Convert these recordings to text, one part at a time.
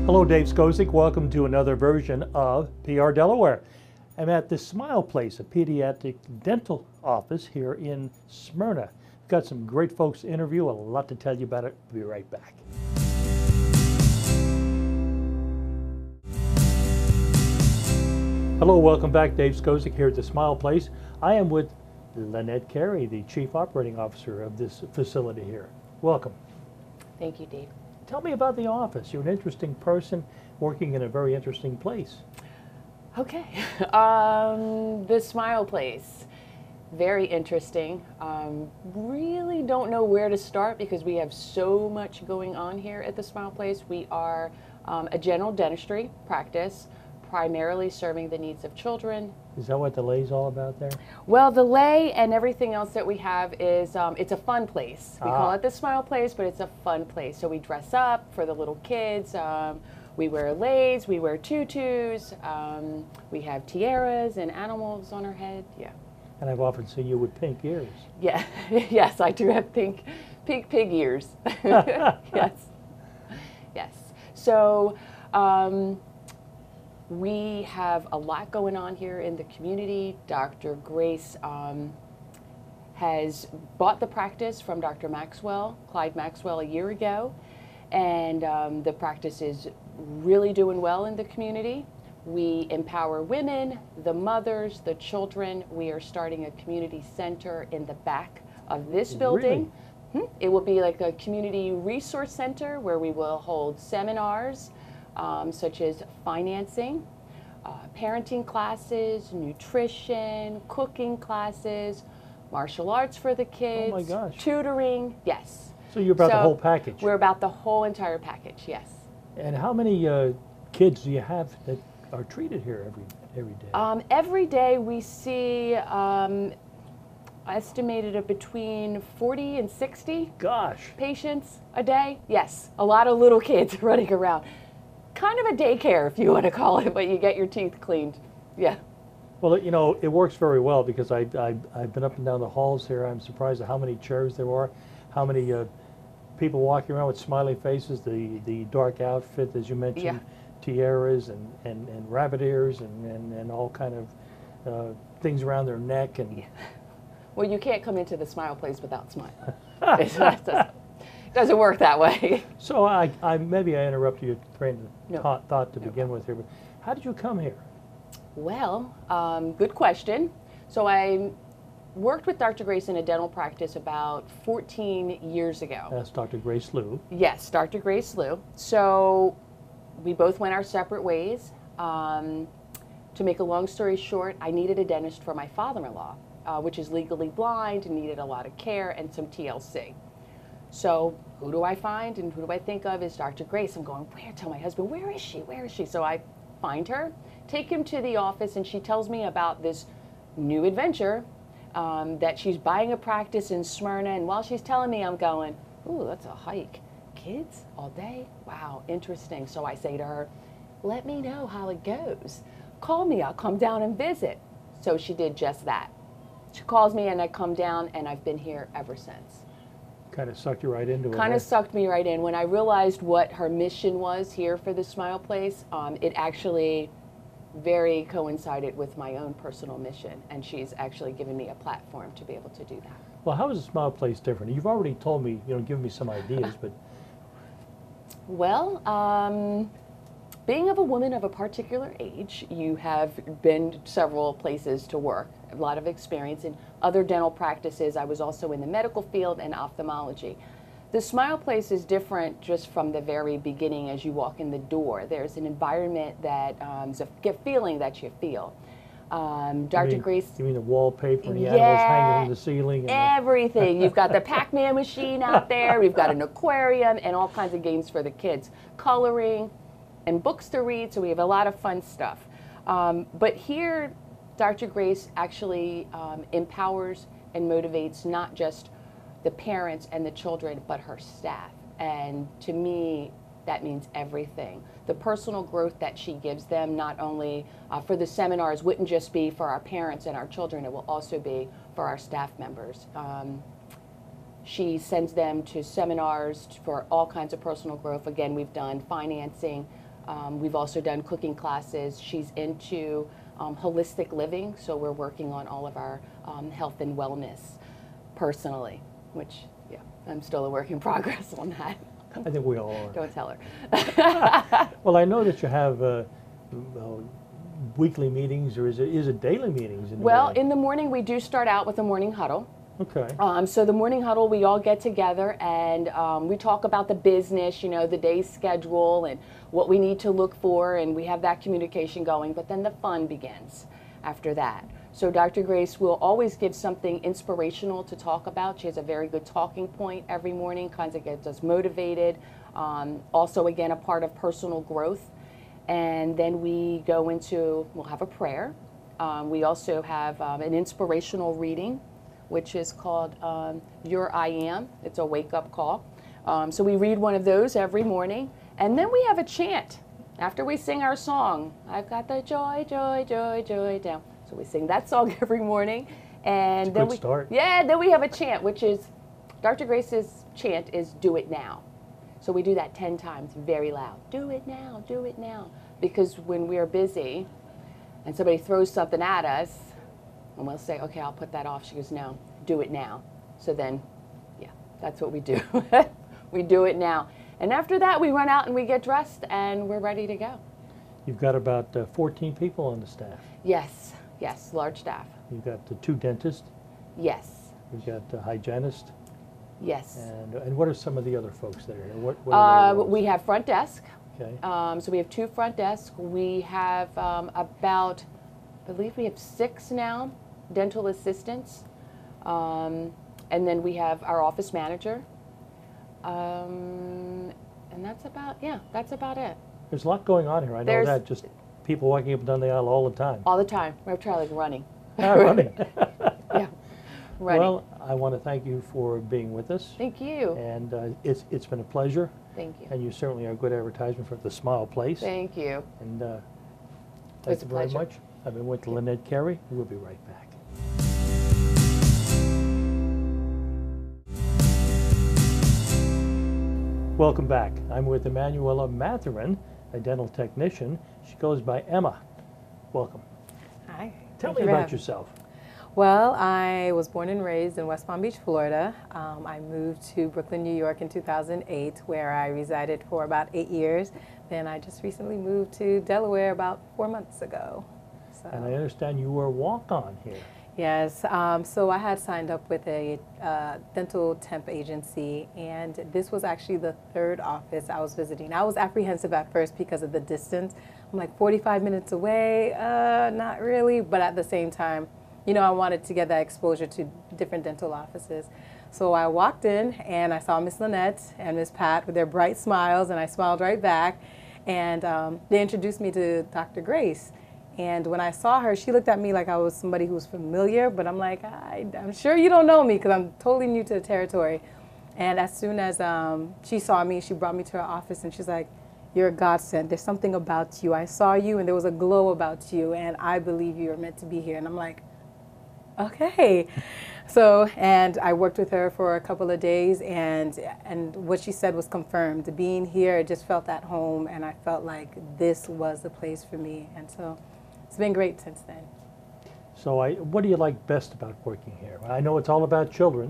Hello, Dave Skozik. Welcome to another version of PR Delaware. I'm at the Smile Place, a pediatric dental office here in Smyrna. We've got some great folks to interview, a lot to tell you about it. We'll be right back. Hello, welcome back. Dave Skozik here at the Smile Place. I am with Lynette Carey, the Chief Operating Officer of this facility here. Welcome. Thank you, Dave. Tell me about the office. You're an interesting person working in a very interesting place. Okay. The Smile Place. Very interesting. Really don't know where to start because we have so much going on here at the Smile Place. We are a general dentistry practice, primarily serving the needs of children. Is that what the lay's all about there? Well, the lay and everything else that we have is, it's a fun place. We call it the Smile Place, but it's a fun place. So we dress up for the little kids. We wear lays, we wear tutus, we have tiaras and animals on our head, yeah. And I've often seen you with pink ears. Yeah, yes, I do have pink pig ears. Yes, yes. So, we have a lot going on here in the community. Dr. Grace has bought the practice from Dr. Maxwell, Clyde Maxwell, a year ago, and the practice is really doing well in the community. We empower women, the mothers, the children. We are starting a community center in the back of this building. Really? It will be like a community resource center where we will hold seminars, such as financing, parenting classes, nutrition, cooking classes, martial arts for the kids, oh my gosh, tutoring, yes. So you're about the whole package? We're about the whole entire package, yes. And how many kids do you have that are treated here every day? Every day we see estimated at between 40 and 60 patients a day. Yes, a lot of little kids running around. Kind of a daycare, if you want to call it, but you get your teeth cleaned. Yeah. Well, you know, it works very well because I've been up and down the halls here. I'm surprised at how many chairs there are, how many people walking around with smiley faces, the dark outfit, as you mentioned, yeah. Tiaras and rabbit ears and all kind of things around their neck. And yeah. Well, you can't come into the Smile Place without smiling. It doesn't work that way. So maybe I interrupted your train of thought to begin with here, but how did you come here? Well, good question. So I worked with Dr. Grace in a dental practice about 14 years ago. That's Dr. Grace Liu. Yes, Dr. Grace Liu. So we both went our separate ways. To make a long story short, I needed a dentist for my father-in-law, which is legally blind and needed a lot of care and some TLC. So who do I find and who do I think of is Dr. Grace. I'm going, where? Tell my husband, where is she? Where is she? So I find her, take him to the office, and she tells me about this new adventure, that she's buying a practice in Smyrna. And while she's telling me, I'm going, ooh, that's a hike. Kids all day? Wow, interesting. So I say to her, let me know how it goes. Call me, I'll come down and visit. So she did just that. She calls me and I come down, and I've been here ever since. Kind of sucked you right into it. Kind of sucked me right in. When I realized what her mission was here for the Smile Place, it actually very coincided with my own personal mission, and she's actually given me a platform to be able to do that. Well, how is the Smile Place different? You've already told me, given me some ideas, but... Well, being of a woman of a particular age, you have been several places to work, a lot of experience in other dental practices. I was also in the medical field and ophthalmology. The Smile Place is different just from the very beginning as you walk in the door. There's an environment that is a feeling that you feel. Dr. Grace. You mean the wallpaper and the animals hanging from the ceiling? And everything. You've got the Pac-Man machine out there. We've got an aquarium and all kinds of games for the kids. Coloring and books to read, so we have a lot of fun stuff. But here, Dr. Grace actually empowers and motivates not just the parents and the children, but her staff. And to me, that means everything. The personal growth that she gives them, not only for the seminars, wouldn't just be for our parents and our children, it will also be for our staff members. She sends them to seminars for all kinds of personal growth. Again, we've done financing, We've also done cooking classes. She's into holistic living, so we're working on all of our health and wellness personally, which, yeah, I'm still a work in progress on that. I think we all are. Don't tell her. Well, I know that you have weekly meetings, or is it daily meetings? Well, in the morning we do start out with a morning huddle. Okay. So the morning huddle, we all get together and we talk about the business, you know, the day's schedule and what we need to look for, and we have that communication going, but then the fun begins after that. So Dr. Grace will always give something inspirational to talk about. She has a very good talking point every morning, kind of gets us motivated. Also, again, a part of personal growth. And then we go into, we'll have a prayer. We also have an inspirational reading, which is called Your I Am. It's a wake-up call. So we read one of those every morning. And then we have a chant after we sing our song. I've got the joy, joy, joy, joy down. So we sing that song every morning. And then good start. Yeah, then we have a chant, which is, Dr. Grace's chant is do it now. So we do that 10 times very loud. Do it now, do it now. Because when we are busy and somebody throws something at us, and we'll say, okay, I'll put that off. She goes, no, do it now. So then, yeah, that's what we do. We do it now. And after that, we run out and we get dressed and we're ready to go. You've got about 14 people on the staff. Yes, yes, large staff. You've got the 2 dentists. Yes. You've got the hygienist. Yes. And what are some of the other folks that are here? What are their roles? We have front desk. Okay. So we have 2 front desks. We have about, I believe we have 6 now, dental assistants. And then we have our office manager. And that's about, yeah, that's about it. There's a lot going on here. I know that. Just people walking up and down the aisle all the time. All the time. We're trying like running. Running. Yeah, running. Well, I want to thank you for being with us. Thank you. And it's been a pleasure. Thank you. And you certainly are a good advertisement for the Smile Place. Thank you. And It's thank a you very pleasure. much. I've been with Lynette Carey. We'll be right back. Welcome back. I'm with Emanuela Matherin, a dental technician. She goes by Emma. Welcome. Hi. Tell Thank me you for about having me. yourself. Well, I was born and raised in West Palm Beach, Florida. I moved to Brooklyn, New York in 2008, where I resided for about 8 years. Then I just recently moved to Delaware about 4 months ago. So. And I understand you were a walk-on here. Yes, so I had signed up with a dental temp agency, and this was actually the 3rd office I was visiting. I was apprehensive at first because of the distance. I'm like 45 minutes away, not really, but at the same time, you know, I wanted to get that exposure to different dental offices. So I walked in and I saw Miss Lynette and Miss Pat with their bright smiles, and I smiled right back, and they introduced me to Dr. Grace. And when I saw her, she looked at me like I was somebody who was familiar, but I'm like, I'm sure you don't know me because I'm totally new to the territory. And as soon as she saw me, she brought me to her office and she's like, you're a godsend. There's something about you. I saw you and there was a glow about you, and I believe you are meant to be here. And I'm like, okay. So, and I worked with her for a couple of days, and what she said was confirmed. Being here, it just felt at home, and I felt like this was the place for me. And so it's been great since then. So what do you like best about working here? I know it's all about children.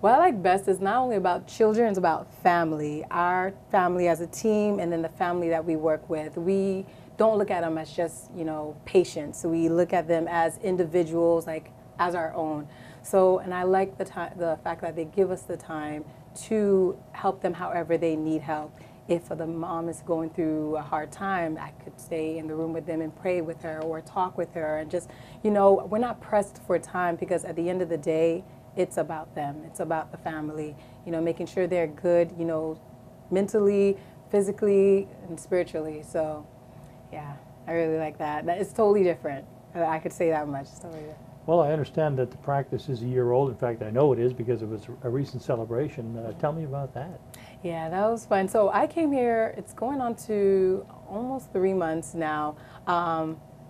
What I like best is not only about children, it's about family. Our family as a team, and then the family that we work with. We don't look at them as just, you know, patients. We look at them as individuals, like as our own. So, and I like the fact that they give us the time to help them however they need help. If the mom is going through a hard time, I could stay in the room with them and pray with her or talk with her, and just, you know, we're not pressed for time because at the end of the day, it's about them. It's about the family, you know, making sure they're good, you know, mentally, physically, and spiritually. So, yeah, I really like that. It's totally different. I could say that much. It's totally different. Well, I understand that the practice is a year old. In fact, I know it is because it was a recent celebration. Tell me about that. Yeah, that was fun. So I came here, it's going on to almost 3 months now.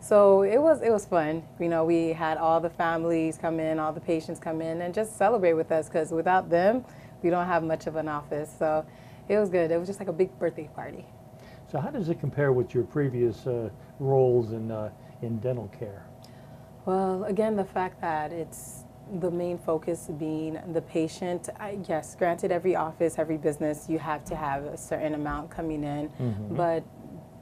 So it was fun. You know, we had all the families come in, all the patients come in and just celebrate with us, because without them, we don't have much of an office. So it was good. It was just like a big birthday party. So how does it compare with your previous roles in dental care? Well, again, the fact that it's the main focus being the patient. Yes, granted, every office, every business, you have to have a certain amount coming in, but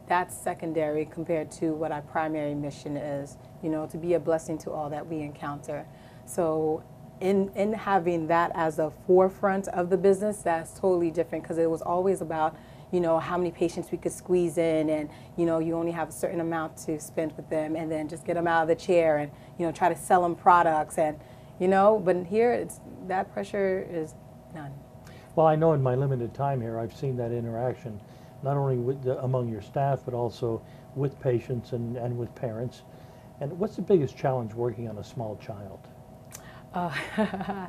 that's secondary compared to what our primary mission is, you know, to be a blessing to all that we encounter. So in having that as the forefront of the business, that's totally different, because it was always about, you know, how many patients we could squeeze in, and, you know, you only have a certain amount to spend with them, and then just get them out of the chair and, you know, try to sell them products, and, you know, but here it's, that pressure is none. Well, I know in my limited time here, I've seen that interaction, not only with among your staff, but also with patients and with parents. And what's the biggest challenge working on a small child?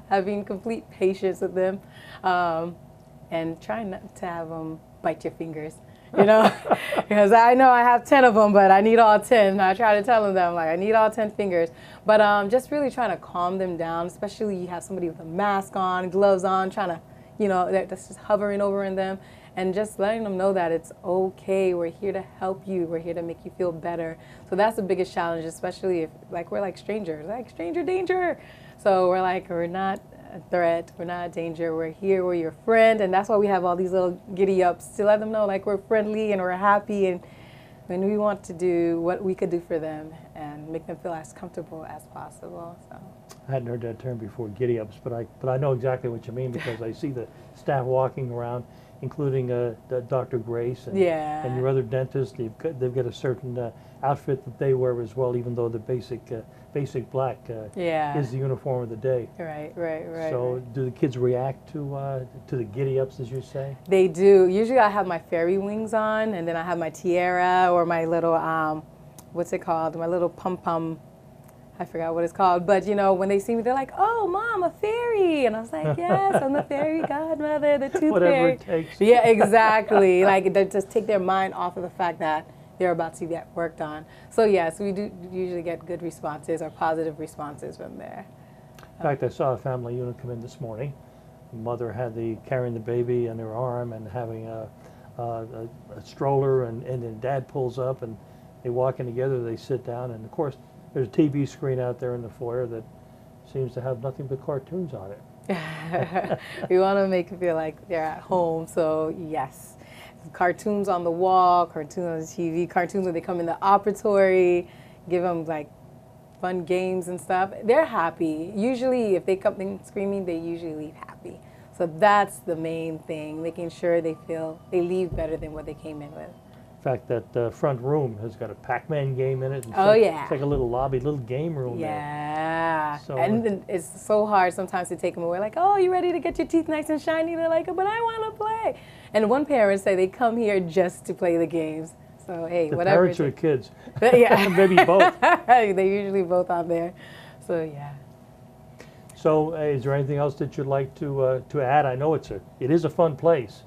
Having complete patience with them, and trying not to have them bite your fingers, you know, because I know I have 10 of them, but I need all 10. I try to tell them, like, I need all 10 fingers. But just really trying to calm them down, especially you have somebody with a mask on, gloves on, trying to, you know, that's just hovering over in them, and just letting them know that it's okay. We're here to help you. We're here to make you feel better. So that's the biggest challenge, especially if, like, we're like strangers, like stranger danger. So we're like, we're not a threat, we're not a danger, we're here, we're your friend, and that's why we have all these little giddy ups to let them know, like, we're friendly and we're happy, and when we want to do what we could do for them and make them feel as comfortable as possible. So I hadn't heard that term before, giddy ups, but I know exactly what you mean, because I see the staff walking around, including Dr. Grace and your other dentists. They've got a certain outfit that they wear as well, even though the basic black is the uniform of the day. Right. So do the kids react to the giddy ups, as you say? They do. Usually I have my fairy wings on, and then I have my tiara or my little what's it called? My little pom-pom. I forgot what it's called, but, you know, when they see me, they're like, "Oh, Mom, a fairy," and I was like, "Yes, I'm the fairy godmother, the tooth Whatever fairy." it takes. Yeah, exactly. Like, they just take their mind off of the fact that they're about to get worked on. So yes, we do usually get good responses or positive responses from there. In fact, I saw a family unit come in this morning. The mother had carrying the baby in her arm and having a stroller, and then Dad pulls up and they walk in together. They sit down, and of course, there's a TV screen out there in the foyer that seems to have nothing but cartoons on it. We want to make it feel like they're at home, so yes. Cartoons on the wall, cartoons on the TV, cartoons when they come in the operatory, give them like fun games and stuff. They're happy. Usually if they come in screaming, they usually leave happy. So that's the main thing, making sure they leave better than what they came in with. In fact, that front room has got a Pac-Man game in it. And it's like a little lobby, little game room there. Yeah. So, and it's so hard sometimes to take them away, like, "Oh, you ready to get your teeth nice and shiny?" They're like, "But I want to play." And one parent say they come here just to play the games. So, hey, the whatever. Parents or the kids? Yeah. Maybe both. They're usually both on there. So, yeah. So, is there anything else that you'd like to add? I know it is a fun place.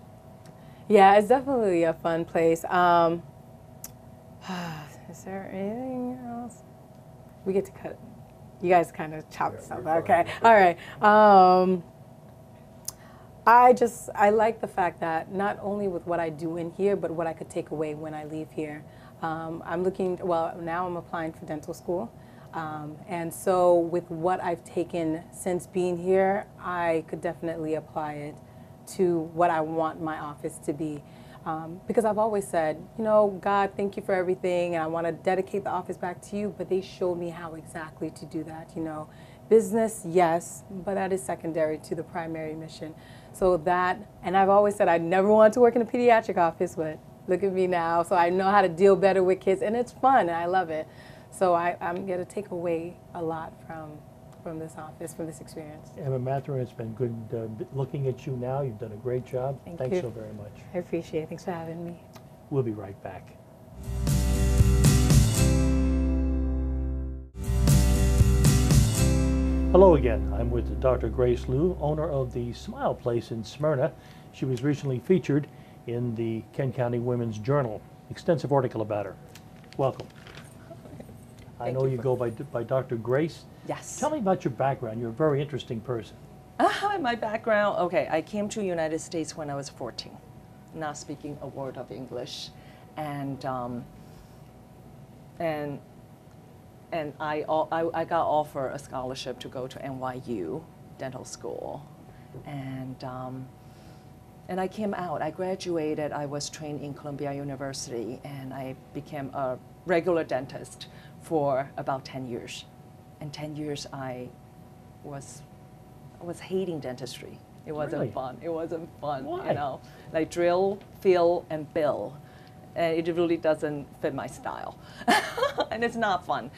Yeah, it's definitely a fun place. Is there anything else? We get to cut. You guys kind of chop this up. Okay. All right. I like the fact that not only with what I do in here, but what I could take away when I leave here. I'm looking, well, now I'm applying for dental school. And so with what I've taken since being here, I could definitely apply it to what I want my office to be. Because I've always said, you know, God, thank you for everything, and I want to dedicate the office back to you, but they showed me how exactly to do that, you know. Business, yes, but that is secondary to the primary mission. So that, and I've always said I never wanted to work in a pediatric office, but look at me now. So I know how to deal better with kids, and it's fun, and I love it. So I'm going to take away a lot from this office, from this experience. Emma Mathurin, it's been good looking at you now. You've done a great job. Thanks so very much. I appreciate it. Thanks for having me. We'll be right back. Hello again. I'm with Dr. Grace Liu, owner of the Smile Place in Smyrna. She was recently featured in the Kent County Women's Journal. Extensive article about her. Welcome. I know you go by Dr. Grace. Yes. Tell me about your background. You're a very interesting person. My background, okay, I came to the United States when I was 14, not speaking a word of English. and and I got offered a scholarship to go to NYU dental school, and I came out. I graduated. I was trained in Columbia University, and I became a regular dentist for about 10 years. And 10 years I was hating dentistry. It wasn't Really? fun. It wasn't fun. Why? You know, like drill, fill, and bill. And it really doesn't fit my style. And it's not fun.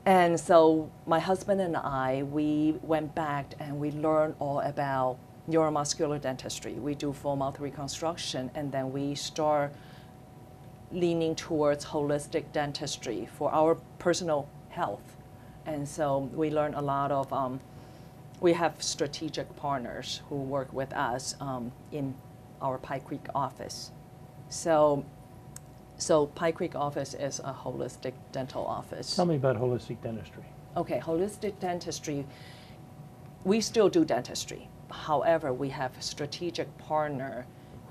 And so my husband and I, we went back and we learned all about neuromuscular dentistry. We do full mouth reconstruction, and then we start leaning towards holistic dentistry for our personal health. And so we learn a lot of, we have strategic partners who work with us in our Pike Creek office. So Pike Creek office is a holistic dental office. Tell me about holistic dentistry. Okay, holistic dentistry, we still do dentistry. However, we have strategic partner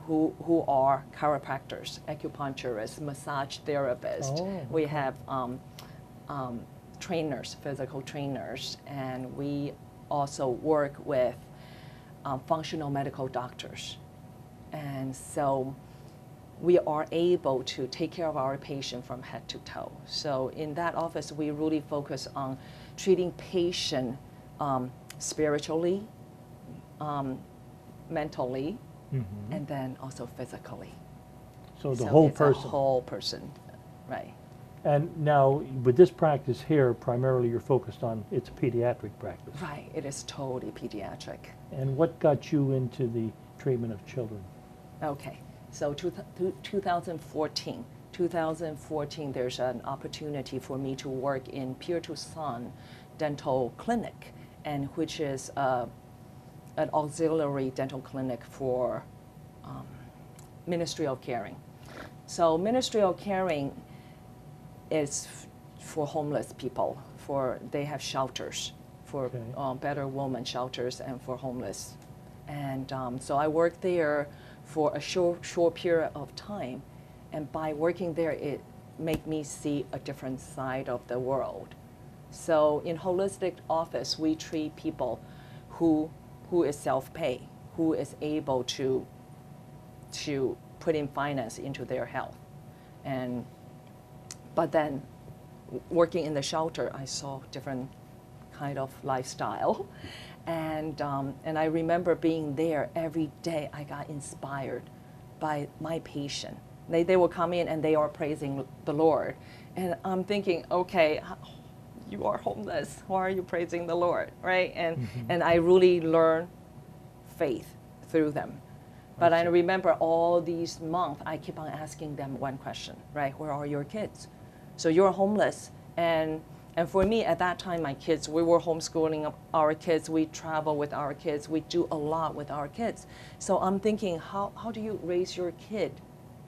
who are chiropractors, acupuncturists, massage therapists. Oh, We have trainers, physical trainers, and we also work with functional medical doctors. And so we are able to take care of our patient from head to toe. So in that office, we really focus on treating patient spiritually, mentally, and then also physically. So the whole it's person. The whole person, right. And now, with this practice here, primarily you're focused on, it's a pediatric practice. Right, it is totally pediatric. And what got you into the treatment of children? Okay, so 2014, there's an opportunity for me to work in peer-to-son dental clinic, and which is an auxiliary dental clinic for Ministry of Caring. So Ministry of Caring is for homeless people. They have shelters for better women shelters and for homeless. And so I worked there for a short period of time. And by working there, it made me see a different side of the world. So in holistic office, we treat people who is self-pay, who is able to put in finance into their health. But then working in the shelter, I saw different kind of lifestyle. And I remember being there every day. I got inspired by my patient. They will come in and they are praising the Lord. And I'm thinking, okay, you are homeless. Why are you praising the Lord, right? And I really learned faith through them. But I remember all these months, I keep on asking them one question, right? Where are your kids? So you're homeless. And for me, at that time, my kids, we were homeschooling our kids. We travel with our kids. We do a lot with our kids. So I'm thinking, how do you raise your kid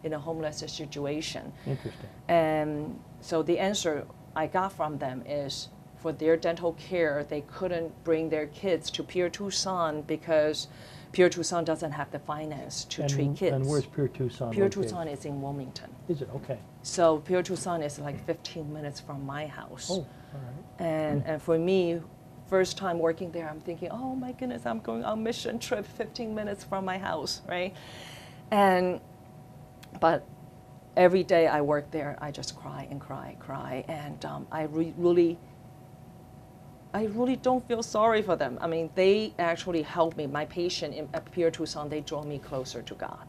in a homeless situation? Interesting. And so the answer I got from them is, for their dental care, they couldn't bring their kids to Pier Tucson because Pier Tucson doesn't have the finance to treat kids. And where's Pier Tucson Pier located? Tucson is in Wilmington. Is it? Okay. So Pier Tucson is like 15 minutes from my house. Oh, all right. And for me, first time working there, I'm thinking, oh my goodness, I'm going on mission trip 15 minutes from my house, right? But every day I work there, I just cry and cry, and I really don't feel sorry for them. I mean, they actually helped me. My patient at Pier Tucson, they draw me closer to God.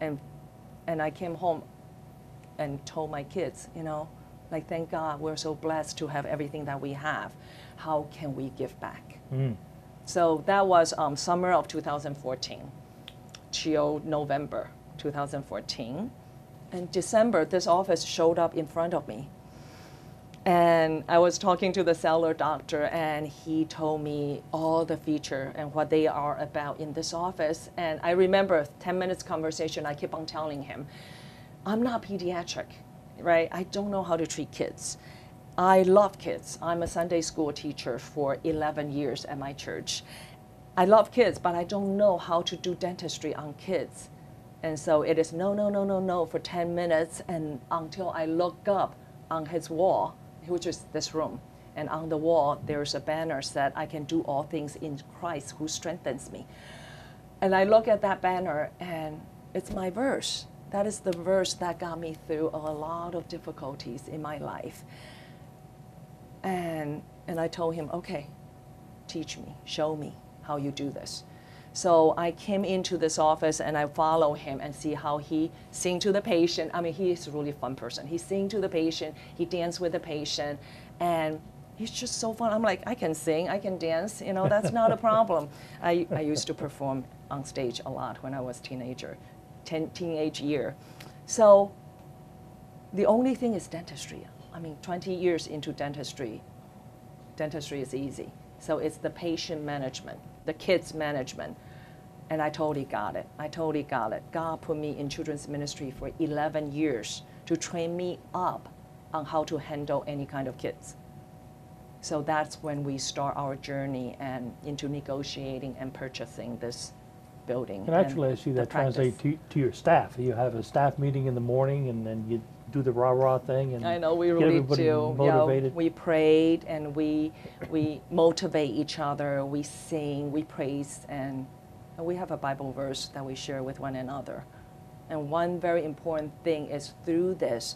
And I came home and told my kids, like, thank God we're so blessed to have everything that we have. How can we give back? So that was summer of 2014 till November 2014. In December, this office showed up in front of me. And I was talking to the seller doctor, and he told me all the feature and what they are about in this office. And I remember 10 minutes conversation, I keep on telling him, I'm not pediatric, right? I don't know how to treat kids. I love kids. I'm a Sunday school teacher for 11 years at my church. I love kids, but I don't know how to do dentistry on kids. And so it is no, no, no, no, no for 10 minutes, and until I look up on his wall, which is this room. And on the wall, there's a banner that I can do all things in Christ who strengthens me. And I look at that banner, and it's my verse. That is the verse that got me through a lot of difficulties in my life. And I told him, okay, teach me, show me how you do this. So I came into this office and I follow him and see how he sing to the patient. I mean, he is a really fun person. He sing to the patient, he dance with the patient, and he's just so fun. I'm like, I can sing, I can dance, you know, that's not a problem. I used to perform on stage a lot when I was teenage year. So the only thing is dentistry. I mean, 20 years into dentistry is easy. So it's the patient management, the kids management, and I totally got it. I totally got it. God put me in children's ministry for 11 years to train me up on how to handle any kind of kids. So that's when we start our journey and into negotiating and purchasing this building. And actually, I see that translate to your staff. You have a staff meeting in the morning, and then you do the rah-rah thing, and I know we get really everybody do. motivated. Yeah, we prayed, and we motivate each other. We sing, we praise, and we have a Bible verse that we share with one another. And one very important thing is through this,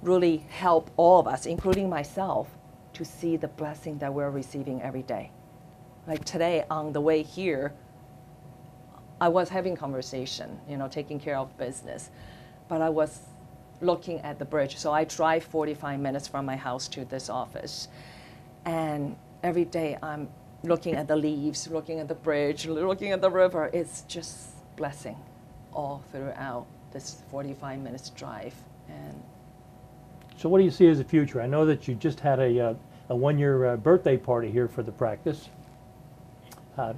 really help all of us, including myself, to see the blessing that we're receiving every day. Like today, on the way here, I was having conversation, you know, taking care of business, but I was looking at the bridge. So I drive 45 minutes from my house to this office. And every day I'm looking at the leaves, looking at the bridge, looking at the river. It's just blessing all throughout this 45 minutes drive. And So what do you see as the future? I know that you just had a one-year birthday party here for the practice. Do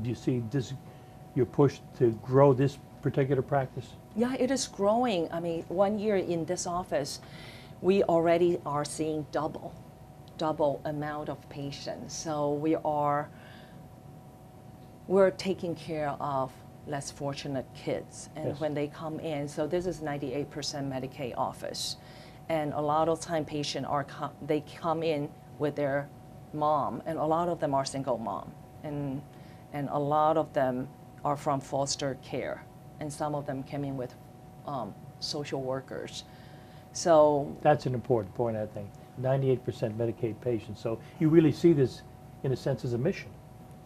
you see this, your push to grow this particular practice? yeah, it is growing. I mean, 1 year in this office, we already are seeing double amount of patients. So we're taking care of less fortunate kids. And Yes. when they come in, so this is 98% Medicaid office. And a lot of time patients they come in with their mom, and a lot of them are single mom. And a lot of them are from foster care. And some of them came in with social workers. So That's an important point, I think. 98% Medicaid patients. So you really see this, in a sense, as a mission.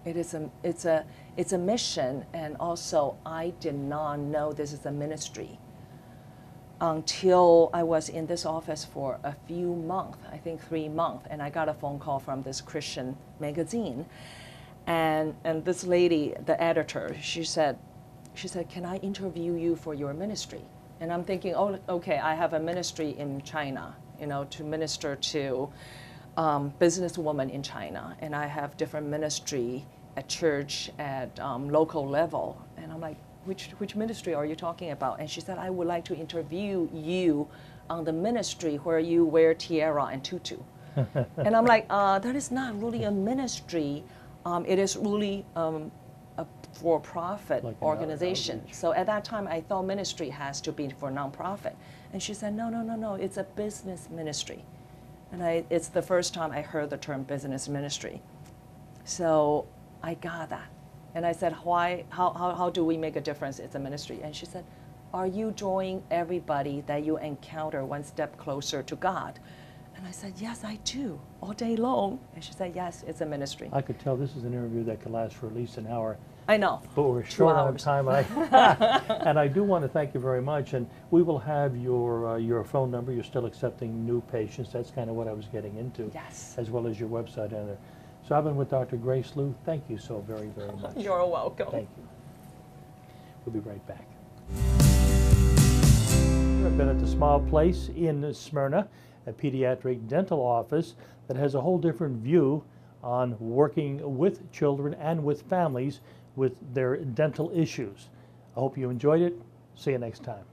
it's a mission, and also I did not know this is a ministry until I was in this office for a few months, I think 3 months, and I got a phone call from this Christian magazine, and this lady, the editor, she said, can I interview you for your ministry? And I'm thinking, oh, okay, I have a ministry in China, you know, to minister to businesswomen in China, and I have different ministry at church at local level, and I'm like, which ministry are you talking about? And she said, I would like to interview you on the ministry where you wear tiara and tutu. And I'm like, that is not really a ministry. It is really a for-profit Like an organization. outreach. So at that time, I thought ministry has to be for nonprofit. And she said, no, it's a business ministry. And it's the first time I heard the term business ministry. So I got that. And I said, how do we make a difference? It's a ministry. And she said, are you drawing everybody that you encounter one step closer to God? And I said, yes, I do, all day long. And she said, yes, it's a ministry. I could tell this is an interview that could last for at least an hour. I know. But we're 2 short on hours. time. And I do want to thank you very much. And we will have your phone number. You're still accepting new patients. That's kind of what I was getting into. Yes. As well as your website on there. So I've been with Dr. Grace Liu. Thank you so very, very much. You're welcome. Thank you. We'll be right back. I've been at the Smile Place in Smyrna, a pediatric dental office that has a whole different view on working with children and with families with their dental issues. I hope you enjoyed it. See you next time.